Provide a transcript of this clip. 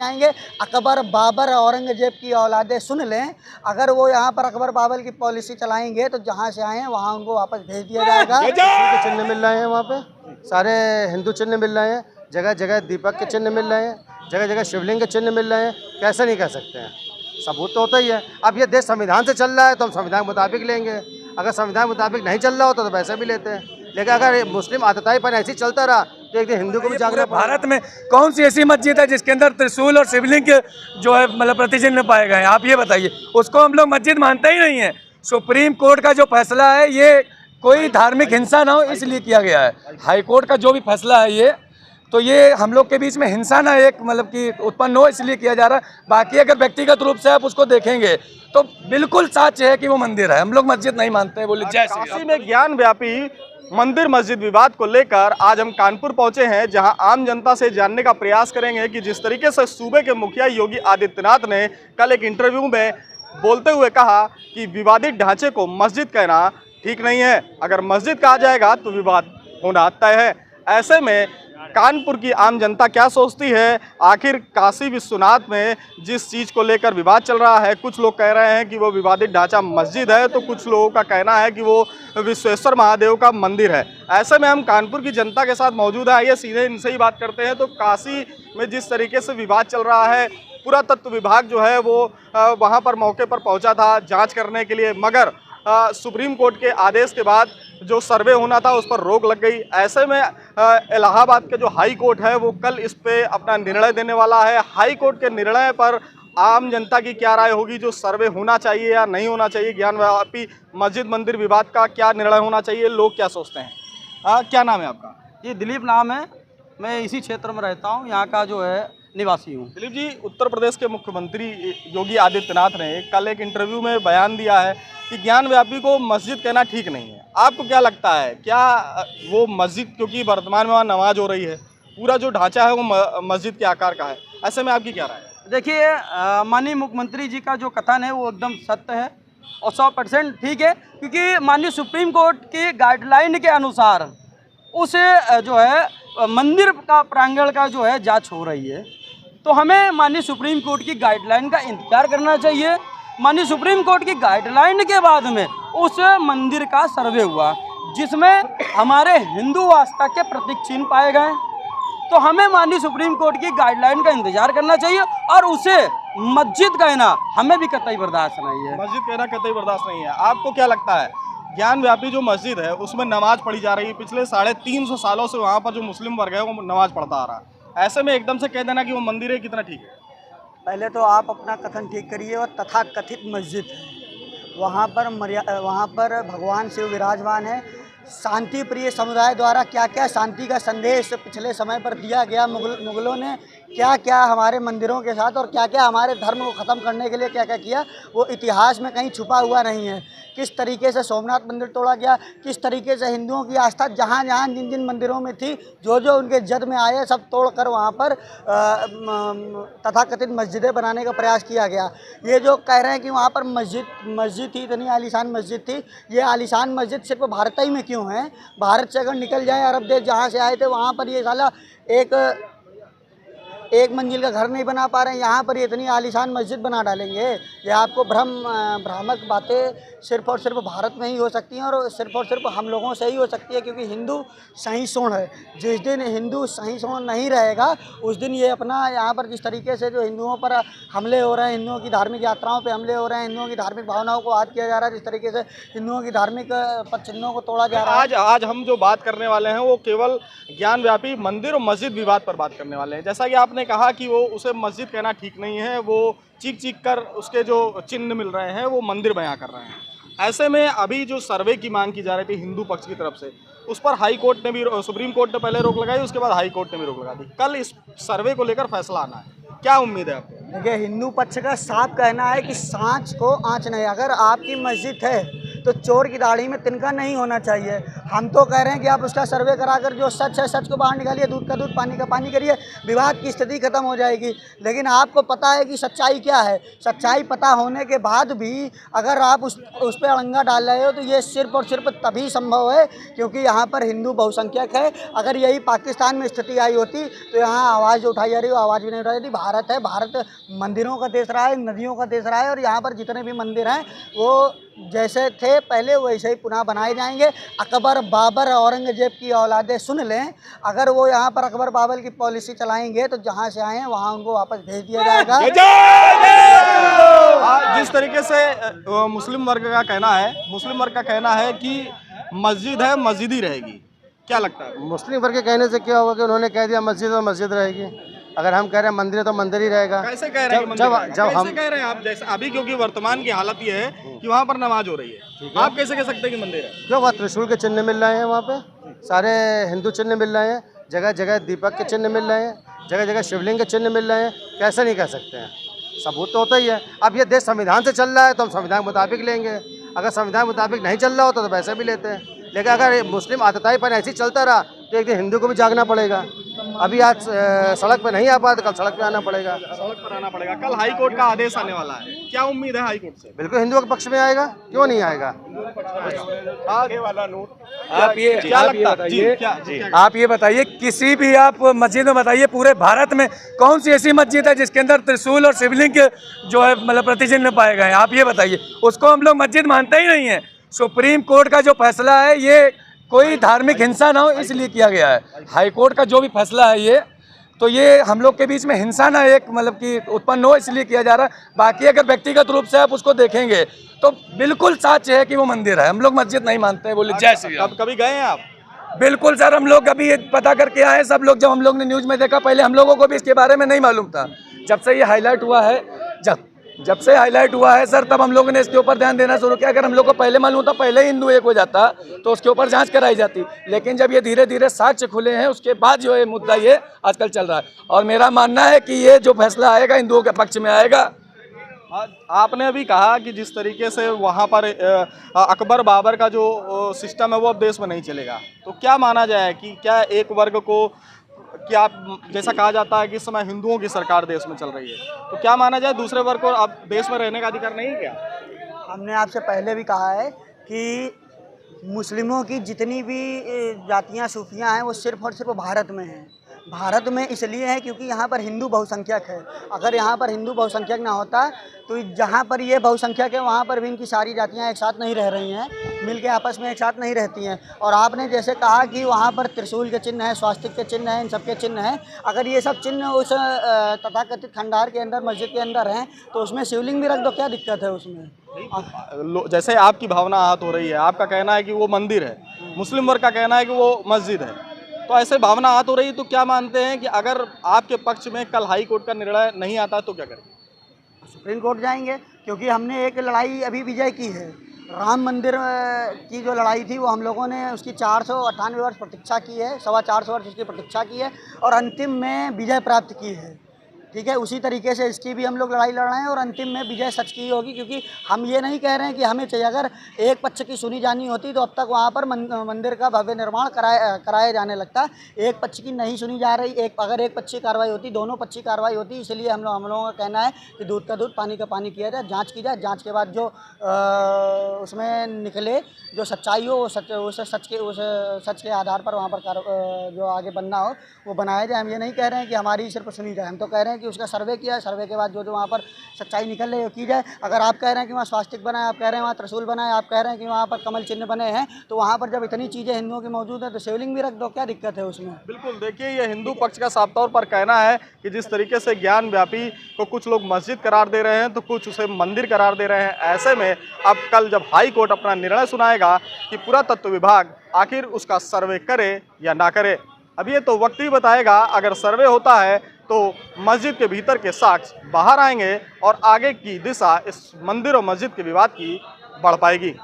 जाएंगे। अकबर बाबर औरंगजेब की औलादे सुन लें, अगर वो यहाँ पर अकबर बाबर की पॉलिसी चलाएंगे तो जहाँ से आए हैं वहाँ उनको वापस भेज दिया जाएगा। के चिन्ह मिल रहे हैं वहाँ पे, सारे हिंदू चिन्ह मिल रहे हैं, जगह जगह दीपक के चिन्ह मिल रहे हैं, जगह जगह शिवलिंग के चिन्ह मिल रहे हैं। कैसे नहीं कह सकते हैं, सबूत तो होता ही है। अब ये देश संविधान से चल रहा है तो हम संविधान के मुताबिक लेंगे, अगर संविधान के मुताबिक नहीं चल रहा होता तो वैसे भी लेते हैं। लेकिन अगर मुस्लिम आतताई पर ऐसे ही चलता रहा तो एक दिन हिंदू को भी जागरूक। भारत में कौन सी ऐसी मस्जिद है जिसके अंदर त्रिशूल और शिवलिंग के जो है मतलब प्रतिचिन्ह पाए गए हैं? आप ये बताइए। उसको हम लोग मस्जिद मानते ही नहीं है। सुप्रीम कोर्ट का जो फैसला है ये कोई धार्मिक हिंसा ना हो इसलिए किया गया है। हाई कोर्ट का जो भी फैसला है ये हम लोग के बीच में हिंसा ना एक मतलब कि उत्पन्न हो इसलिए किया जा रहा है। बाकी अगर व्यक्तिगत रूप से आप उसको देखेंगे तो बिल्कुल सच है कि वो मंदिर है, हम लोग मस्जिद नहीं मानते हैं। बोले जय श्री राम। काशी में ज्ञान व्यापी मंदिर मस्जिद विवाद को लेकर आज हम कानपुर पहुंचे हैं, जहां आम जनता से जानने का प्रयास करेंगे कि जिस तरीके से सूबे के मुखिया योगी आदित्यनाथ ने कल एक इंटरव्यू में बोलते हुए कहा कि विवादित ढांचे को मस्जिद कहना ठीक नहीं है, अगर मस्जिद कहा जाएगा तो विवाद होना तय है। ऐसे में कानपुर की आम जनता क्या सोचती है? आखिर काशी विश्वनाथ में जिस चीज़ को लेकर विवाद चल रहा है, कुछ लोग कह रहे हैं कि वो विवादित ढांचा मस्जिद है, तो कुछ लोगों का कहना है कि वो विश्वेश्वर महादेव का मंदिर है। ऐसे में हम कानपुर की जनता के साथ मौजूद हैं, आइए सीधे इनसे ही बात करते हैं। तो काशी में जिस तरीके से विवाद चल रहा है, पुरातत्व विभाग जो है वो वहाँ पर मौके पर पहुँचा था जाँच करने के लिए, मगर सुप्रीम कोर्ट के आदेश के बाद जो सर्वे होना था उस पर रोक लग गई। ऐसे में इलाहाबाद के जो हाई कोर्ट है वो कल इस पे अपना निर्णय देने वाला है। हाई कोर्ट के निर्णय पर आम जनता की क्या राय होगी, जो सर्वे होना चाहिए या नहीं होना चाहिए, ज्ञानव्यापी मस्जिद मंदिर विवाद का क्या निर्णय होना चाहिए, लोग क्या सोचते हैं? क्या नाम है आपका? ये दिलीप नाम है, मैं इसी क्षेत्र में रहता हूँ, यहाँ का जो है निवासी हूँ। दिलीप जी, उत्तर प्रदेश के मुख्यमंत्री योगी आदित्यनाथ ने कल एक इंटरव्यू में बयान दिया है कि ज्ञानव्यापी को मस्जिद कहना ठीक नहीं है। आपको क्या लगता है, क्या वो मस्जिद, क्योंकि वर्तमान में वहाँ नमाज हो रही है, पूरा जो ढांचा है वो मस्जिद के आकार का है, ऐसे में आपकी क्या राय है? देखिए, माननीय मुख्यमंत्री जी का जो कथन है वो एकदम सत्य है और 100% ठीक है, क्योंकि माननीय सुप्रीम कोर्ट की गाइडलाइन के अनुसार उस जो है मंदिर का प्रांगण का जो है जांच हो रही है, तो हमें माननीय सुप्रीम कोर्ट की गाइडलाइन का इंतजार करना चाहिए। माननीय सुप्रीम कोर्ट की गाइडलाइन के बाद में उस मंदिर का सर्वे हुआ जिसमें हमारे हिंदू आस्था के प्रतीक चिन्ह पाए गए, तो हमें माननीय सुप्रीम कोर्ट की गाइडलाइन का इंतजार करना चाहिए और उसे मस्जिद कहना हमें भी कतई बर्दाश्त नहीं है। मस्जिद कहना कतई बर्दाश्त नहीं है। आपको क्या लगता है, ज्ञानव्यापी जो मस्जिद है उसमें नमाज पढ़ी जा रही है, पिछले 350 सालों से वहाँ पर जो मुस्लिम वर्ग है वो नमाज पढ़ता आ रहा है, ऐसे में एकदम से कह देना कि वो मंदिर है, कितना ठीक है? पहले तो आप अपना कथन ठीक करिए। और तथा कथित मस्जिद है, वहाँ पर भगवान शिव विराजमान है। शांति प्रिय समुदाय द्वारा क्या क्या शांति का संदेश पिछले समय पर दिया गया, मुगलों ने क्या क्या हमारे मंदिरों के साथ और क्या क्या हमारे धर्म को ख़त्म करने के लिए क्या क्या किया, वो इतिहास में कहीं छुपा हुआ नहीं है। किस तरीके से सोमनाथ मंदिर तोड़ा गया, किस तरीके से हिंदुओं की आस्था जहाँ जहाँ जिन जिन मंदिरों में थी, जो जो उनके जद में आए, सब तोड़कर वहाँ पर तथाकथित मस्जिदें बनाने का प्रयास किया गया। ये जो कह रहे हैं कि वहाँ पर मस्जिद थी, इतनी आलीशान मस्जिद थी, ये आलीशान मस्जिद सिर्फ भारत ही में क्यों है? भारत से अगर निकल जाए, अरब देश जहाँ से आए थे वहाँ पर ये साला एक मंजिल का घर नहीं बना पा रहे हैं, यहाँ पर इतनी आलीशान मस्जिद बना डालेंगे। ये आपको भ्रामक बातें सिर्फ और सिर्फ भारत में ही हो सकती हैं और सिर्फ हम लोगों से ही हो सकती है, क्योंकि हिंदू सहिष्णु है। जिस दिन हिंदू सहिष्णु नहीं रहेगा उस दिन ये अपना यहाँ पर जिस तरीके से जो हिंदुओं पर हमले हो रहे हैं, हिंदुओं की धार्मिक यात्राओं पर हमले हो रहे हैं, हिंदुओं की धार्मिक भावनाओं को आहत किया जा रहा है, जिस तरीके से हिंदुओं की धार्मिक पद चिन्हों को तोड़ा जा रहा है। आज हम जो बात करने वाले हैं वो केवल ज्ञानव्यापी मंदिर और मस्जिद विवाद पर बात करने वाले हैं। जैसा कि आपने कहा कि वो उसे मस्जिद कहना ठीक नहीं है, वो चीख कर उसके जो चिन्ह मिल रहे हैं वो मंदिर बयां कर रहे हैं। ऐसे में अभी जो सर्वे की मांग की जा रही थी हिंदू पक्ष की तरफ से, उस पर हाई कोर्ट ने भी, सुप्रीम कोर्ट ने पहले रोक लगाई, उसके बाद हाई कोर्ट ने भी रोक लगा दी। कल इस सर्वे को लेकर फैसला आना है, क्या उम्मीद है आपको? देखिए, हिंदू पक्ष का साफ कहना है कि सांच को आँच नहीं। अगर आपकी मस्जिद है तो चोर की दाढ़ी में तिनका नहीं होना चाहिए। हम तो कह रहे हैं कि आप उसका सर्वे कराकर जो सच है सच को बाहर निकालिए, दूध का दूध पानी का पानी करिए, विवाद की स्थिति खत्म हो जाएगी। लेकिन आपको पता है कि सच्चाई क्या है। सच्चाई पता होने के बाद भी अगर आप उस पर अड़ंगा डाल रहे हो तो ये सिर्फ और सिर्फ तभी संभव है क्योंकि यहाँ पर हिंदू बहुसंख्यक है। अगर यही पाकिस्तान में स्थिति आई होती तो यहाँ आवाज़ जो उठाई जा रही है आवाज़ भी नहीं उठाई जाती। भारत है, भारत मंदिरों का देश रहा है, नदियों का देश रहा है और यहाँ पर जितने भी मंदिर हैं वो जैसे थे पहले वैसे ही पुनः बनाए जाएंगे। अकबर, बाबर, औरंगजेब की औलादें सुन लें, अगर वो यहाँ पर अकबर बाबर की पॉलिसी चलाएंगे तो जहाँ से आए हैं वहाँ उनको वापस भेज दिया जाएगा। जिस तरीके से मुस्लिम वर्ग का कहना है कि मस्जिद है, मस्जिद ही रहेगी, क्या लगता है? मुस्लिम वर्ग के कहने से क्या होगा कि उन्होंने कह दिया मस्जिद तो मस्जिद रहेगी। अगर हम कह रहे हैं मंदिर है तो मंदिर ही रहेगा। कैसे कह रहे हैं? जब हम कह रहे हैं आप जैसे अभी, क्योंकि वर्तमान की हालत ये है कि वहाँ पर नमाज हो रही है, आप कैसे कह सकते हैं कि मंदिर है? क्यों, वहाँ त्रिशूल के चिन्ह मिल रहे हैं, वहाँ पे सारे हिंदू चिन्ह मिल रहे हैं, जगह जगह दीपक के चिन्ह मिल रहे हैं, जगह जगह शिवलिंग के चिन्ह मिल रहे हैं। कैसे नहीं कह सकते हैं, सबूत तो होता ही है। अब ये देश संविधान से चल रहा है तो हम संविधान के मुताबिक लेंगे, अगर संविधान के मुताबिक नहीं चल रहा होता तो वैसे भी लेते हैं। लेकिन अगर मुस्लिम आतताईपन ऐसे ही चलता रहा तो एक दिन हिंदू को भी जागना पड़ेगा। अभी आज सड़क पर नहीं आ पाए तो कल सड़क पे आना पड़ेगा। सड़क पर आना पड़ेगा। कल हाई कोर्ट का आदेश आने वाला है, क्या उम्मीद है हाई कोर्ट से? बिल्कुल हिंदुओं के पक्ष में आएगा, क्यों नहीं आएगा। आगे वाला नोट आप ये क्या आप ये लगता है? बताइए, आप ये बताइए किसी भी आप मस्जिद में बताइए पूरे भारत में कौन सी ऐसी मस्जिद है जिसके अंदर त्रिशूल और शिवलिंग के जो है मतलब प्रतिचिन्ह पाए गए हैं? आप ये बताइए। उसको हम लोग मस्जिद मानते ही नहीं है। सुप्रीम कोर्ट का जो फैसला है ये कोई धार्मिक हिंसा ना हो इसलिए किया गया है। हाई कोर्ट का जो भी फैसला है ये हम लोग के बीच में हिंसा ना एक मतलब कि उत्पन्न हो इसलिए किया जा रहा है। बाकी अगर व्यक्तिगत रूप से आप उसको देखेंगे तो बिल्कुल सच है कि वो मंदिर है। हम लोग मस्जिद नहीं मानते हैं। बोले जय श्री राम। कभी गए हैं आप? बिल्कुल सर, हम लोग अभी पता करके आए सब लोग। जब हम लोग ने न्यूज़ में देखा, पहले हम लोगों को भी इसके बारे में नहीं मालूम था। जब से ये हाईलाइट हुआ है जब से हाईलाइट हुआ है सर, तब हम लोगों ने इसके ऊपर ध्यान देना शुरू किया। अगर हम लोग को पहले मालूम होता, पहले ही हिंदू एक हो जाता तो उसके ऊपर जांच कराई जाती। लेकिन जब ये धीरे धीरे साक्ष्य खुले हैं उसके बाद जो है मुद्दा ये आजकल चल रहा है। और मेरा मानना है कि ये जो फैसला आएगा हिंदुओं के पक्ष में आएगा। आपने अभी कहा कि जिस तरीके से वहाँ पर अकबर बाबर का जो सिस्टम है वो अब देश में नहीं चलेगा, तो क्या माना जाए कि क्या एक वर्ग को, क्या जैसा कहा जाता है कि इस समय हिंदुओं की सरकार देश में चल रही है, तो क्या माना जाए दूसरे वर्ग को अब देश में रहने का अधिकार नहीं है क्या? हमने आपसे पहले भी कहा है कि मुस्लिमों की जितनी भी जातियां सूफियां हैं वो सिर्फ और सिर्फ भारत में हैं। भारत में इसलिए है क्योंकि यहाँ पर हिंदू बहुसंख्यक है। अगर यहाँ पर हिंदू बहुसंख्यक ना होता तो जहाँ पर ये बहुसंख्यक है वहाँ पर भी इनकी सारी जातियाँ एक साथ नहीं रह रही हैं, मिल के आपस में एक साथ नहीं रहती हैं। और आपने जैसे कहा कि वहाँ पर त्रिशूल के चिन्ह हैं, स्वास्तिक के चिन्ह हैं, इन सब के चिन्ह हैं। अगर ये सब चिन्ह उस तथाकथित खंडार के अंदर, मस्जिद के अंदर हैं तो उसमें शिवलिंग भी रख दो, क्या दिक्कत है उसमें? जैसे आपकी भावना आहत हो रही है, आपका कहना है कि वो मंदिर है, मुस्लिम वर्ग का कहना है कि वो मस्जिद है, तो ऐसे भावना आहत हो रही है, तो क्या मानते हैं कि अगर आपके पक्ष में कल हाई कोर्ट का निर्णय नहीं आता तो क्या करेंगे? सुप्रीम कोर्ट जाएंगे, क्योंकि हमने एक लड़ाई अभी विजय की है। राम मंदिर की जो लड़ाई थी वो हम लोगों ने उसकी 498 वर्ष प्रतीक्षा की है, 425 वर्ष उसकी प्रतीक्षा की है और अंतिम में विजय प्राप्त की है। ठीक है, उसी तरीके से इसकी भी हम लोग लड़ाई लड़ रहे हैं और अंतिम में विजय सच की होगी। क्योंकि हम ये नहीं कह रहे हैं कि हमें चाहिए, अगर एक पक्ष की सुनी जानी होती तो अब तक वहाँ पर मंदिर का भव्य निर्माण कराया जाने लगता। एक पक्ष की नहीं सुनी जा रही, अगर एक पक्ष की कार्रवाई होती, दोनों पक्ष की कार्रवाई होती। इसलिए हम लोगों का कहना है कि दूध का दूध पानी का पानी किया जाए, जाँच की जाए। जाँच के बाद जो उसमें निकले, जो सच्चाई हो वो सच के आधार पर वहाँ पर जो आगे बनना हो वो बनाया जाए। हम ये नहीं कह रहे हैं कि हमारी सिर्फ सुनी जाए, हम तो कह रहे हैं कि उसका सर्वे किया है, सर्वे के बाद जो वहाँ पर सच्चाई निकल रही है की जाए। अगर आप कह रहे हैं कि वहाँ स्वास्तिक बना है, आप कह रहे हैं वहाँ त्रिशूल बना है, आप कह रहे हैं कि वहाँ पर कमल चिन्ह बने हैं, तो वहाँ पर जब इतनी चीज़ें हिंदुओं की मौजूद है तो शिवलिंग भी रख दो, क्या दिक्कत है उसमें? बिल्कुल, देखिए ये हिंदू पक्ष का साफ तौर पर कहना है कि जिस तरीके से ज्ञान व्यापी को कुछ लोग मस्जिद करार दे रहे हैं तो कुछ उसे मंदिर करार दे रहे हैं। ऐसे में अब कल जब हाई कोर्ट अपना निर्णय सुनाएगा कि पुरातत्व विभाग आखिर उसका सर्वे करे या ना करे, अब ये तो वक्त ही बताएगा। अगर सर्वे होता है तो मस्जिद के भीतर के साक्ष्य बाहर आएंगे और आगे की दिशा इस मंदिर और मस्जिद के विवाद की बढ़ पाएगी।